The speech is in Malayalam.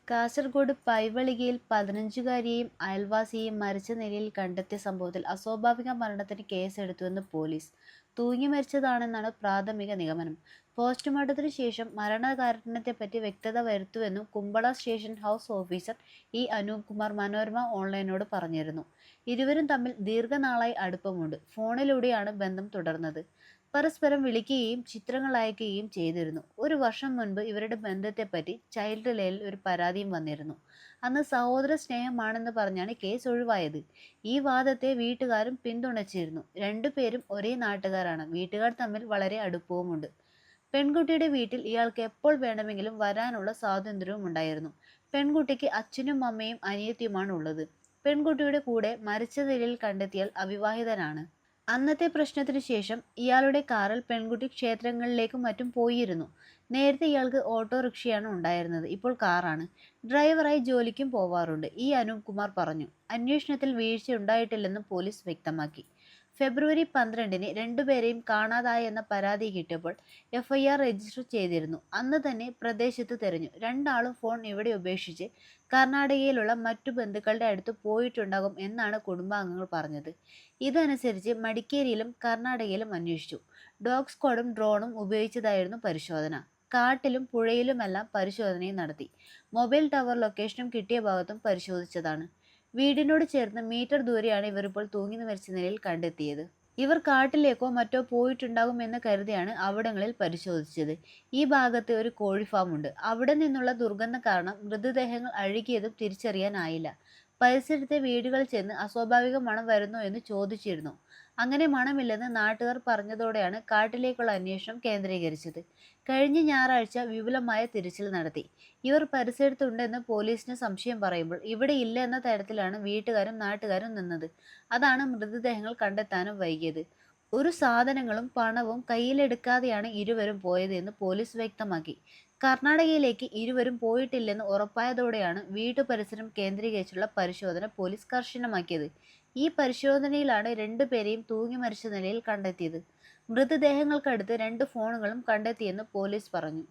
കാസർഗോഡ് പൈവളികയിൽ 15-കാരിയെയും അയൽവാസിയെയും മരിച്ച നിലയിൽ കണ്ടെത്തിയ സംഭവത്തിൽ അസ്വാഭാവിക മരണത്തിന് കേസെടുത്തുവെന്ന് പോലീസ്. തൂങ്ങി മരിച്ചതാണെന്നാണ് പ്രാഥമിക നിഗമനം. പോസ്റ്റ്മോർട്ടത്തിനു ശേഷം മരണകാരണത്തെപ്പറ്റി വ്യക്തത വരുത്തുമെന്നും Kumbla station house officer Anoop Kumar Manorama ഓൺലൈനോട് പറഞ്ഞിരുന്നു. ഇരുവരും തമ്മിൽ ദീർഘനാളായി അടുപ്പമുണ്ട്. ഫോണിലൂടെയാണ് ബന്ധം തുടർന്നത്. പരസ്പരം വിളിക്കുകയും ചിത്രങ്ങൾ അയക്കുകയും ചെയ്തിരുന്നു. ഒരു വർഷം മുൻപ് ഇവരുടെ ബന്ധത്തെപ്പറ്റി ചൈൽഡ് ലൈനിൽ ഒരു പരാതിയും വന്നിരുന്നു. അന്ന് സഹോദര സ്നേഹമാണെന്ന് പറഞ്ഞാണ് കേസ് ഒഴിവായത്. ഈ വാദത്തെ വീട്ടുകാരും പിന്തുണച്ചിരുന്നു. രണ്ടുപേരും ഒരേ നാട്ടുകാരാണ്. വീട്ടുകാർ തമ്മിൽ വളരെ അടുപ്പവുമുണ്ട്. പെൺകുട്ടിയുടെ വീട്ടിൽ ഇയാൾക്ക് എപ്പോൾ വേണമെങ്കിലും വരാനുള്ള സ്വാതന്ത്ര്യവും ഉണ്ടായിരുന്നു. പെൺകുട്ടിക്ക് അച്ഛനും അമ്മയും അനിയത്തിയുമാണ് ഉള്ളത്. പെൺകുട്ടിയുടെ കൂടെ മരിച്ച നിലയിൽ കണ്ടെത്തിയാൽ അവിവാഹിതനാണ്. അന്നത്തെ പ്രശ്നത്തിനു ശേഷം ഇയാളുടെ കാറിൽ പെൺകുട്ടി ക്ഷേത്രങ്ങളിലേക്കും മറ്റും പോയിരുന്നു. നേരത്തെ ഇയാൾക്ക് ഓട്ടോറിക്ഷയാണ് ഉണ്ടായിരുന്നത്. ഇപ്പോൾ കാറാണ്. ഡ്രൈവറായി ജോലിക്കും പോവാറുണ്ട്. അനൂപ് കുമാർ പറഞ്ഞു. അന്വേഷണത്തിൽ വീഴ്ച ഉണ്ടായിട്ടില്ലെന്ന് പോലീസ് വ്യക്തമാക്കി. ഫെബ്രുവരി 12-ന് രണ്ടുപേരെയും കാണാതായെന്ന പരാതി കിട്ടിയപ്പോൾ എഫ്ഐആർ രജിസ്റ്റർ ചെയ്തിരുന്നു. അന്ന് തന്നെ പ്രദേശത്ത് തെരഞ്ഞു. രണ്ടാളും ഫോൺ ഇവിടെ ഉപേക്ഷിച്ച് കർണാടകയിലുള്ള മറ്റു ബന്ധുക്കളുടെ അടുത്ത് പോയിട്ടുണ്ടാകും എന്നാണ് കുടുംബാംഗങ്ങൾ പറഞ്ഞത്. ഇതനുസരിച്ച് മടിക്കേരിയിലും കർണാടകയിലും അന്വേഷിച്ചു. ഡോഗ് സ്ക്വാഡും ഡ്രോണും ഉപയോഗിച്ചതായിരുന്നു പരിശോധന. കാട്ടിലും പുഴയിലുമെല്ലാം പരിശോധനയും നടത്തി. മൊബൈൽ ടവർ ലൊക്കേഷനും കിട്ടിയ ഭാഗത്തും പരിശോധിച്ചതാണ്. വീടിനോട് ചേർന്ന് മീറ്റർ ദൂരെയാണ് ഇവരിപ്പോൾ തൂങ്ങി മരിച്ച നിലയിൽ കണ്ടെത്തിയത്. ഇവർ കാട്ടിലേക്കോ മറ്റോ പോയിട്ടുണ്ടാകും എന്ന് കരുതിയാണ് അവിടങ്ങളിൽ പരിശോധിച്ചത്. ഈ ഭാഗത്ത് ഒരു കോഴി ഫാമുണ്ട്. അവിടെ നിന്നുള്ള ദുർഗന്ധം കാരണം മൃതദേഹങ്ങൾ അഴുകിയതും തിരിച്ചറിയാനായില്ല. പരിസരത്തെ വീടുകളിൽ ചെന്ന് അസ്വാഭാവിക മണം വരുന്നോ എന്ന് ചോദിച്ചിരുന്നു. അങ്ങനെ മണമില്ലെന്ന് നാട്ടുകാർ പറഞ്ഞതോടെയാണ് കാട്ടിലേക്കുള്ള അന്വേഷണം കേന്ദ്രീകരിച്ചത്. കഴിഞ്ഞ ഞായറാഴ്ച വിപുലമായ തിരച്ചിൽ നടത്തി. ഇവർ പരിസരത്തുണ്ടെന്ന് പോലീസിന് സംശയം പറയുമ്പോൾ ഇവിടെ ഇല്ല എന്ന തരത്തിലാണ് വീട്ടുകാരും നാട്ടുകാരും നിന്നത്. അതാണ് മൃതദേഹങ്ങൾ കണ്ടെത്താനും വൈകിയത്. ഒരു സാധനങ്ങളും പണവും കയ്യിലെടുക്കാതെയാണ് ഇരുവരും പോയത് എന്ന് പോലീസ് വ്യക്തമാക്കി. കർണാടകയിലേക്ക് ഇരുവരും പോയിട്ടില്ലെന്ന് ഉറപ്പായതോടെയാണ് വീട്ടുപരിസരം കേന്ദ്രീകരിച്ചുള്ള പരിശോധന പോലീസ് കർശനമാക്കിയത്. ഈ പരിശോധനയിലാണ് രണ്ടുപേരെയും തൂങ്ങി മരിച്ച നിലയിൽ കണ്ടെത്തിയത്. മൃതദേഹങ്ങൾക്കടുത്ത് 2 ഫോണുകളും കണ്ടെത്തിയെന്ന് പോലീസ് പറഞ്ഞു.